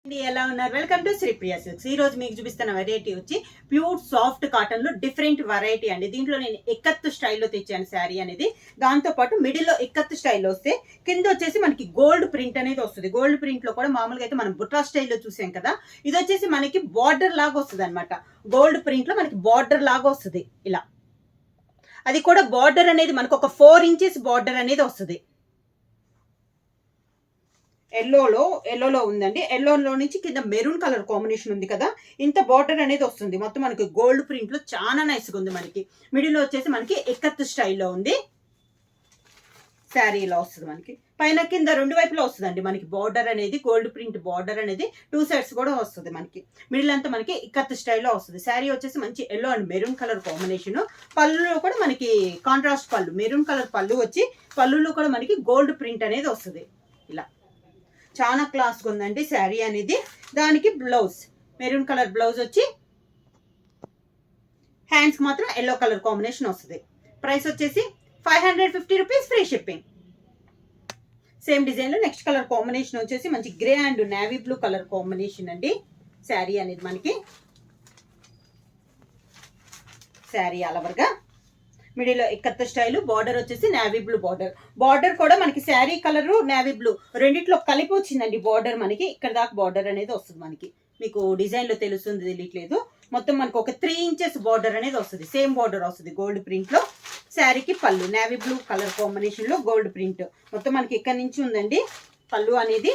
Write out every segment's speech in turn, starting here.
ఎలా ఉన్నారు? Welcome to Sripriya silks. ఈ రోజు మీకు చూపిస్తున్న వెరైటీ వచ్చి ప్యూర్ సాఫ్ట్ కాటన్ లో డిఫరెంట్ వెరైటీ అండి. దీంట్లో నేను ఎక్కత్తు స్టైల్లో తెచ్చాను శారీ అనేది. దాంతో పాటు మిడిల్ లో ఎక్కత్తు స్టైల్లో వస్తే కింద వచ్చేసి మనకి గోల్డ్ ప్రింట్ అనేది వస్తుంది. గోల్డ్ ప్రింట్ లో కూడా మామూలుగా అయితే మనం బుట్రా స్టైల్లో చూసాం కదా, ఇది వచ్చేసి మనకి బార్డర్ లాగా వస్తుంది అనమాట. గోల్డ్ ప్రింట్ లో మనకి బార్డర్ లాగా వస్తుంది ఇలా. అది కూడా బార్డర్ అనేది మనకు ఒక 4 ఇంచెస్ బార్డర్ అనేది వస్తుంది. ఎల్లోలో ఉందండి. ఎల్లోలో నుంచి కింద మెరూన్ కలర్ కాంబినేషన్ ఉంది కదా, ఇంత బార్డర్ అనేది వస్తుంది. మొత్తం మనకి గోల్డ్ ప్రింట్ లో చాలా నైస్ గా ఉంది. మనకి మిడిల్ లో వచ్చేసి మనకి ఎక్కత్తు స్టైల్లో ఉంది. శారీ ఇలా వస్తుంది. మనకి పైన కింద రెండు వైపులో వస్తుందండి మనకి బార్డర్ అనేది, గోల్డ్ ప్రింట్ బార్డర్ అనేది 2 సైడ్స్ కూడా వస్తుంది. మనకి మిడిల్ అంతా మనకి ఇక్కత్తు స్టైల్లో వస్తుంది. శారీ వచ్చేసి మంచి yellow and maroon colour combination. పళ్ళులో కూడా మనకి కాంట్రాస్ట్ పళ్ళు, మెరూన్ కలర్ పళ్ళు వచ్చి పళ్ళులో కూడా మనకి గోల్డ్ ప్రింట్ అనేది వస్తుంది. ఇలా చాలా క్లాస్గా ఉందండి శారీ అనేది. దానికి బ్లౌజ్ మెరూన్ కలర్ బ్లౌజ్ వచ్చి హ్యాండ్స్కి మాత్రం ఎల్లో కలర్ కాంబినేషన్ వస్తుంది. ప్రైస్ వచ్చేసి 550 రూపీస్, ఫ్రీ షిప్పింగ్. సేమ్ డిజైన్లో నెక్స్ట్ కలర్ కాంబినేషన్ వచ్చేసి మంచి grey and navy blue colour combination అండి. శారీ అనేది మనకి శారీ అలవర్గా మిడిల్ లో ఇక్కత్త స్టైల్, బార్డర్ వచ్చేసి నేవీ బ్లూ బార్డర్. బార్డర్ కూడా మనకి శారీ కలర్ నేవీ బ్లూ రెండిట్లో కలిపి వచ్చిందండి బార్డర్. మనకి ఇక్కడ దాకా బార్డర్ అనేది వస్తుంది. మనకి మీకు డిజైన్ లో తెలుస్తుంది, తెలియట్లేదు. మొత్తం మనకు ఒక 3 ఇంచెస్ బార్డర్ అనేది వస్తుంది. సేమ్ బార్డర్ వస్తుంది గోల్డ్ ప్రింట్ లో. శారీకి పళ్ళు నేవీ బ్లూ కలర్ కాంబినేషన్ లో గోల్డ్ ప్రింట్ మొత్తం మనకి ఇక్కడ నుంచి ఉందండి. పళ్ళు అనేది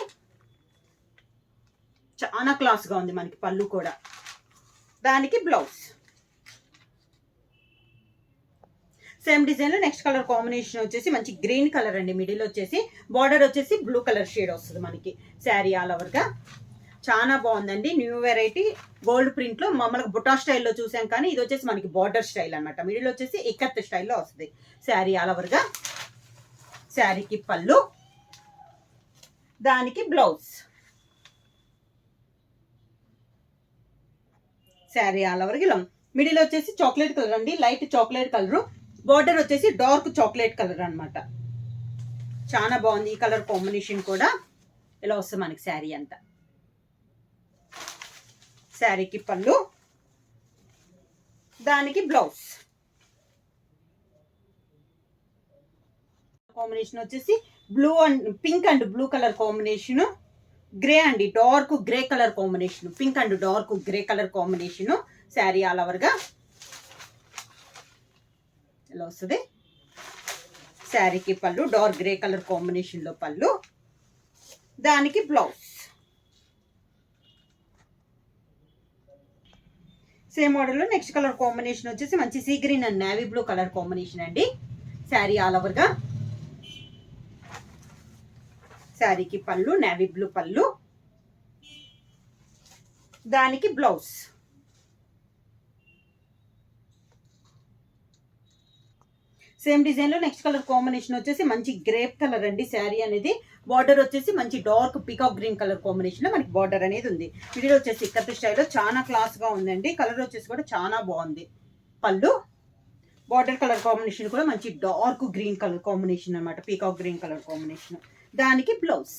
చాలా క్లాస్ గా ఉంది మనకి పళ్ళు కూడా. దానికి బ్లౌజ్ సేమ్ డిజైన్ లో నెక్స్ట్ కలర్ కాంబినేషన్ వచ్చేసి మంచి గ్రీన్ కలర్ అండి. మిడిల్ వచ్చేసి బార్డర్ వచ్చేసి బ్లూ కలర్ షేడ్ వస్తుంది మనకి. శారీ ఆల్ ఓవర్ గా చాలా బాగుందండి. న్యూ వెరైటీ గోల్డ్ ప్రింట్ లో మామూలుగా బుటా స్టైల్లో చూసాం, కానీ ఇది వచ్చేసి మనకి బార్డర్ స్టైల్ అనమాట. మిడిల్ వచ్చేసి ఇక్కత్ స్టైల్లో వస్తుంది. శారీ ఆల్ ఓవర్ గా శారీకి పళ్ళు, దానికి బ్లౌజ్. శారీ ఆల్ ఓవర్ గా మిడిల్ వచ్చేసి చాక్లెట్ కలర్ అండి, లైట్ చాక్లెట్ కలర్. బార్డర్ వచ్చేసి డార్క్ చాక్లెట్ కలర్ అనమాట. చాలా బాగుంది ఈ కలర్ కాంబినేషన్ కూడా. ఇలా వస్తుంది మనకి శారీ అంతా. శారీకి పళ్ళు, దానికి బ్లౌజ్. కాంబినేషన్ వచ్చేసి blue and pink and blue colour combination. Grey అండి, dark grey colour combination. Pink and dark grey colour combination. Sari all over గా ఇలా వస్తుంది. శారీకి పళ్ళు డార్క్ గ్రే కలర్ కాంబినేషన్ లో పళ్ళు, దానికి బ్లౌజ్. సేమ్ మోడల్ లో నెక్స్ట్ కలర్ కాంబినేషన్ వచ్చేసి మంచి sea green and navy blue colour combination అండి. శారీ ఆల్ ఓవర్ గా శారీకి పళ్ళు నేవీ బ్లూ పళ్ళు, దానికి బ్లౌజ్. సేమ్ డిజైన్ లో నెక్స్ట్ కలర్ కాంబినేషన్ వచ్చేసి మంచి గ్రేప్ కలర్ అండి. శారీ అనేది బార్డర్ వచ్చేసి మంచి dark peacock green colour combination లో మనకి బార్డర్ అనేది ఉంది. ఇది వచ్చేసి ఇక్కత్ స్టైల్లో చాలా క్లాస్ గా ఉందండి. కలర్ వచ్చేసి కూడా చాలా బాగుంది. పళ్ళు బార్డర్ కలర్ కాంబినేషన్ కూడా మంచి డార్క్ గ్రీన్ కలర్ కాంబినేషన్ అనమాట, పీకాక్ గ్రీన్ కలర్ కాంబినేషన్. దానికి బ్లౌజ్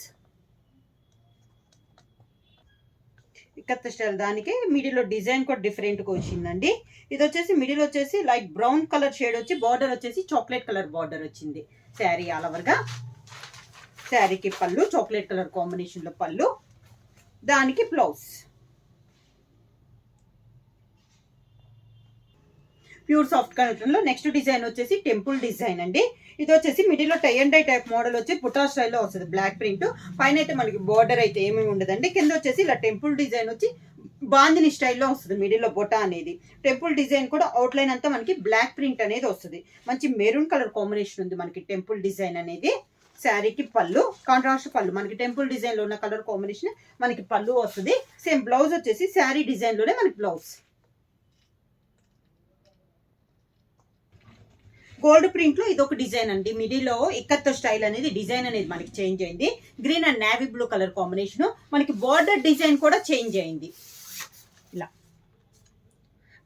ఇక్కత్ స్టైల్. దానికి మిడిల్ లో డిజైన్ కూడా డిఫరెంట్ గా వచ్చిందండి. ఇది వచ్చేసి మిడిల్ వచ్చేసి లైట్ బ్రౌన్ కలర్ షేడ్ వచ్చి బార్డర్ వచ్చేసి చాక్లెట్ కలర్ బార్డర్ వచ్చింది. శారీ ఆల్ ఓవర్ గా శారీకి పళ్ళు చాక్లెట్ కలర్ కాంబినేషన్ లో పళ్ళు, దానికి బ్లౌజ్. ప్యూర్ సాఫ్ట్ కాటన్ లో నెక్స్ట్ డిజైన్ వచ్చేసి టెంపుల్ డిజైన్ అండి. ఇది వచ్చేసి మిడిల్ లో tie and dye type model వచ్చి బుటా స్టైల్లో వస్తుంది. బ్లాక్ ప్రింట్ పైన అయితే మనకి బార్డర్ అయితే ఏమీ ఉండదండి. కింద వచ్చేసి ఇలా టెంపుల్ డిజైన్ వచ్చి బాందిని స్టైల్లో వస్తుంది. మిడిల్ లో బొటా అనేది టెంపుల్ డిజైన్ కూడా అవుట్ లైన్ అంతా మనకి బ్లాక్ ప్రింట్ అనేది వస్తుంది. మంచి మెరూన్ కలర్ కాంబినేషన్ ఉంది మనకి టెంపుల్ డిజైన్ అనేది. శారీకి పళ్ళు కాంట్రాస్ట్ పళ్ళు, మనకి టెంపుల్ డిజైన్ లో ఉన్న కలర్ కాంబినేషన్ మనకి పళ్ళు వస్తుంది. సేమ్ బ్లౌజ్ వచ్చేసి శారీ డిజైన్ లోనే మనకి బ్లౌజ్. గోల్డ్ ప్రింట్ లో ఇది ఒక డిజైన్ అండి. మిడిల్ లో ఇక్కత్ స్టైల్ అనేది డిజైన్ అనేది మనకి చేంజ్ అయింది. Green and navy blue colour combination. మనకి బార్డర్ డిజైన్ కూడా చేంజ్ అయింది. ఇలా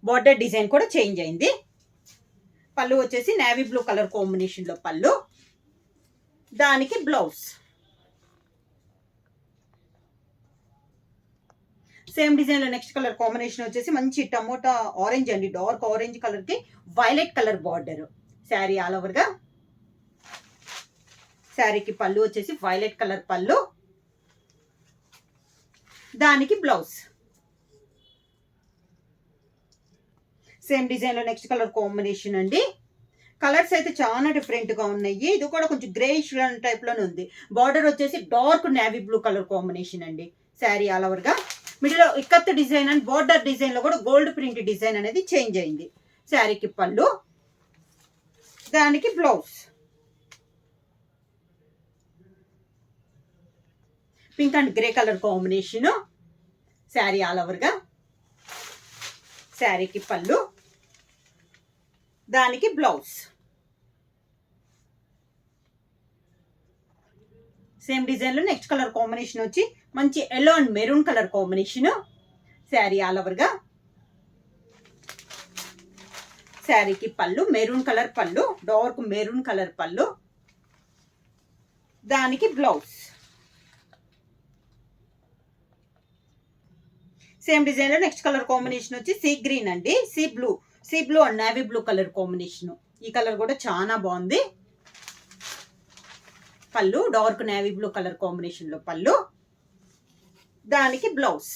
బార్డర్ డిజైన్ కూడా చేంజ్ అయింది. పళ్ళు వచ్చేసి నేవీ బ్లూ కలర్ కాంబినేషన్ లో పళ్ళు, దానికి బ్లౌజ్. సేమ్ డిజైన్ లో నెక్స్ట్ కలర్ కాంబినేషన్ వచ్చేసి మంచి టమోటా ఆరెంజ్ అండి, డార్క్ ఆరెంజ్ కలర్ కి violet colour border. Sari all over గా. శారీకి పళ్ళు వచ్చేసి వైలెట్ కలర్ పళ్ళు, దానికి బ్లౌజ్. సేమ్ డిజైన్ లో నెక్స్ట్ కలర్ కాంబినేషన్ అండి. కలర్స్ అయితే చాలా డిఫరెంట్ గా ఉన్నాయి. ఇది కూడా కొంచెం గ్రేయిష్ టైప్ లోనే ఉంది. బార్డర్ వచ్చేసి dark navy blue colour combination అండి. శారీ ఆల్ ఓవర్ గా. మిడిల్ లో ikat design and border design లో కూడా గోల్డ్ ప్రింట్ డిజైన్ అనేది చేంజ్ అయింది. శారీకి పళ్ళు, దానికి blouse. Pink and grey colour combination. Sari all over గా. శారీకి పళ్ళు, దానికి బ్లౌజ్. సేమ్ డిజైన్ లో నెక్స్ట్ కలర్ కాంబినేషన్ వచ్చి మంచి yellow and maroon colour combination. Sari all over గా. శారీకి పళ్ళు మెరూన్ కలర్ పళ్ళు, డార్క్ మెరూన్ కలర్ పళ్ళు, దానికి బ్లౌజ్. సేమ్ డిజైన్ లో నెక్స్ట్ కలర్ కాంబినేషన్ వచ్చి సీ గ్రీన్ అండి, sea blue and navy blue colour combination. ఈ కలర్ కూడా చాలా బాగుంది. పళ్ళు dark navy blue colour combination లో పళ్ళు, దానికి బ్లౌజ్.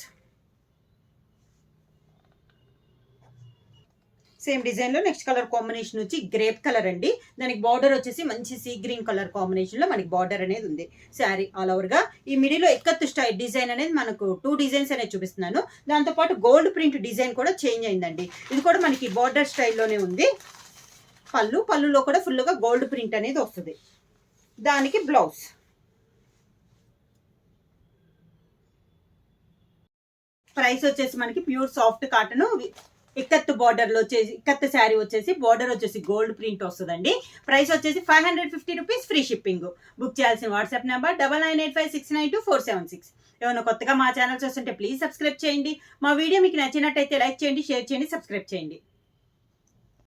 సేమ్ డిజైన్ లో నెక్స్ట్ కలర్ కాంబినేషన్ వచ్చి గ్రేప్ కలర్ అండి. దానికి బార్డర్ వచ్చేసి మంచి సీ గ్రీన్ కలర్ కాంబినేషన్ లో మనకి బార్డర్ అనేది ఉంది. శారీ ఆల్ ఓవర్ గా. ఈ మిడిల్ లో ఎక్కత్ స్టైల్ డిజైన్ అనేది మనకు 2 డిజైన్స్ అనేది చూపిస్తున్నాను. దాంతో పాటు గోల్డ్ ప్రింట్ డిజైన్ కూడా చేంజ్ అయిందండి. ఇది కూడా మనకి బార్డర్ స్టైల్లోనే ఉంది. పళ్ళులో కూడా ఫుల్ గా గోల్డ్ ప్రింట్ అనేది వస్తుంది, దానికి బ్లౌజ్. ప్రైస్ వచ్చేసి మనకి pure soft cotton ikat border లో వచ్చేసి ఇక్కత్ శారీ వచ్చేసి బార్డర్ వచ్చేసి గోల్డ్ ప్రింట్ వస్తుందండి. ప్రైస్ వచ్చేసి 550 రూపీస్, ఫ్రీ షిప్పింగ్. బుక్ చేయాల్సిన వాట్సాప్ నెంబర్ 9985692476. ఏమైనా కొత్తగా మా ఛానల్ చూస్తుంటే ప్లీజ్ సబ్స్క్రైబ్ చేయండి. మా వీడియో మీకు నచ్చినట్టయితే లైక్ చేయండి, షేర్ చేయండి, సబ్స్క్రైబ్ చేయండి.